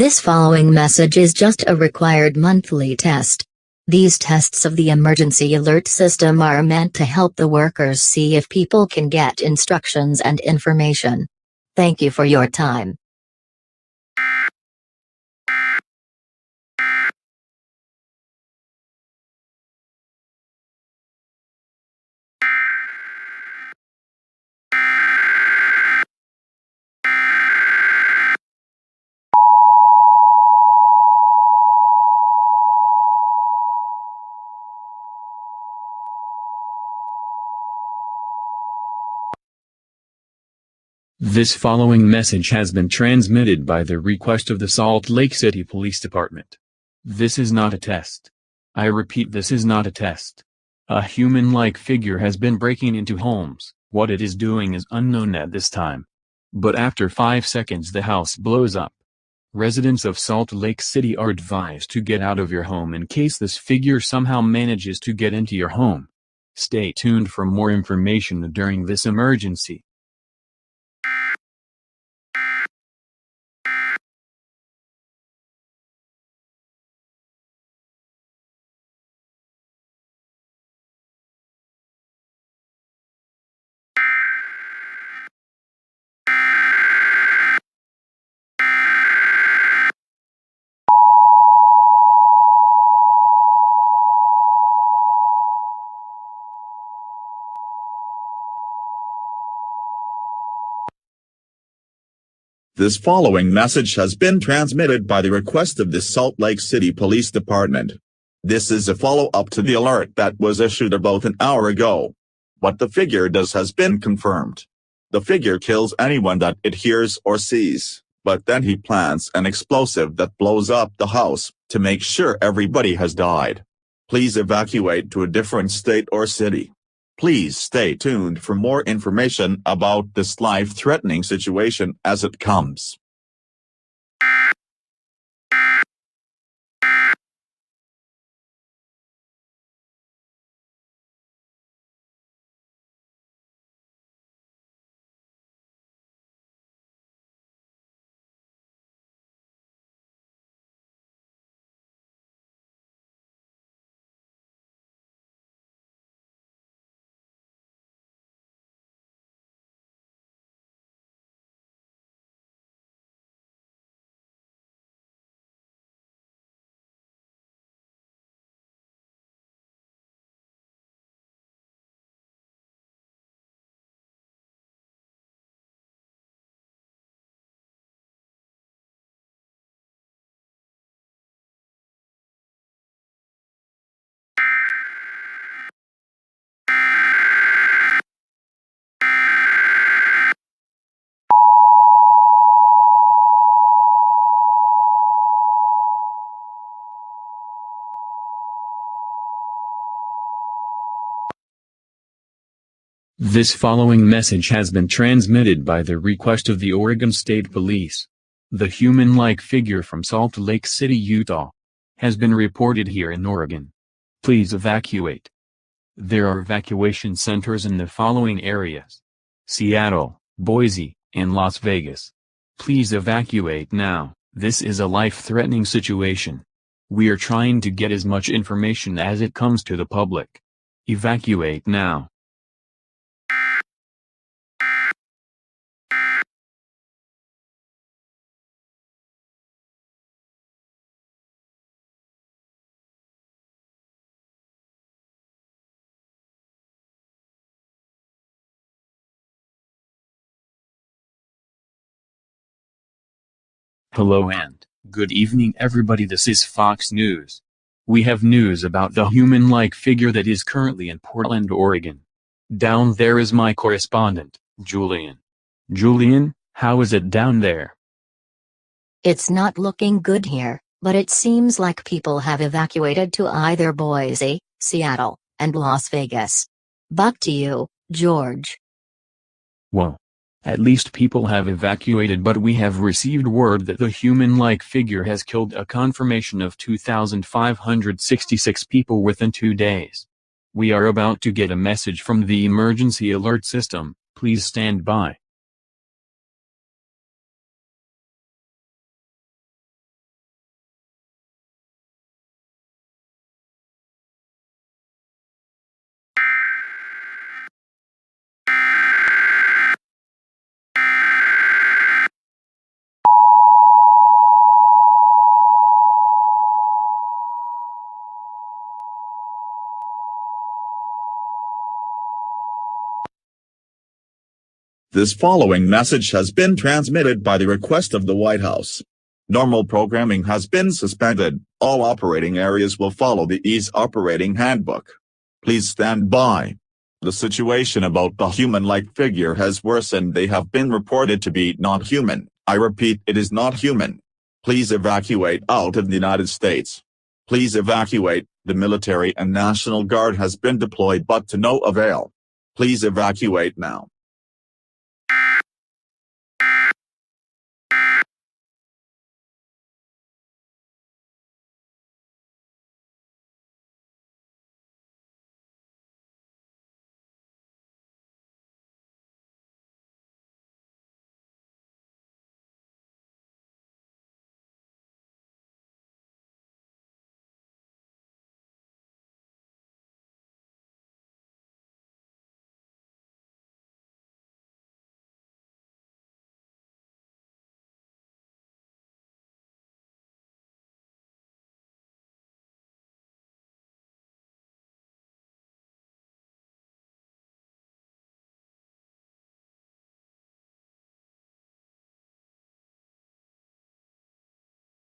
This following message is just a required monthly test. These tests of the emergency alert system are meant to help the workers see if people can get instructions and information. Thank you for your time. This following message has been transmitted by the request of the Salt Lake City Police Department. This is not a test. I repeat, this is not a test. A human-like figure has been breaking into homes. What it is doing is unknown at this time. But after 5 seconds the house blows up. Residents of Salt Lake City are advised to get out of your home in case this figure somehow manages to get into your home. Stay tuned for more information during this emergency. This following message has been transmitted by the request of the Salt Lake City Police Department. This is a follow-up to the alert that was issued about an hour ago. What the figure does has been confirmed. The figure kills anyone that it hears or sees, but then he plants an explosive that blows up the house, to make sure everybody has died. Please evacuate to a different state or city. Please stay tuned for more information about this life-threatening situation as it comes. This following message has been transmitted by the request of the Oregon State Police. The human-like figure from Salt Lake City, Utah, has been reported here in Oregon. Please evacuate. There are evacuation centers in the following areas: Seattle, Boise, and Las Vegas. Please evacuate now. This is a life-threatening situation. We are trying to get as much information as it comes to the public. Evacuate now. Hello and good evening everybody, this is Fox News. We have news about the human-like figure that is currently in Portland, Oregon. Down there is my correspondent, Julian. Julian, how is it down there? It's not looking good here, but it seems like people have evacuated to either Boise, Seattle, and Las Vegas. Back to you, George. Well, at least people have evacuated, but we have received word that the human-like figure has killed a confirmation of 2,566 people within 2 days. We are about to get a message from the emergency alert system, please stand by. This following message has been transmitted by the request of the White House. Normal programming has been suspended. All operating areas will follow the EASE operating handbook. Please stand by. The situation about the human-like figure has worsened. They have been reported to be not human. I repeat, it is not human. Please evacuate out of the United States. Please evacuate. The military and National Guard has been deployed but to no avail. Please evacuate now.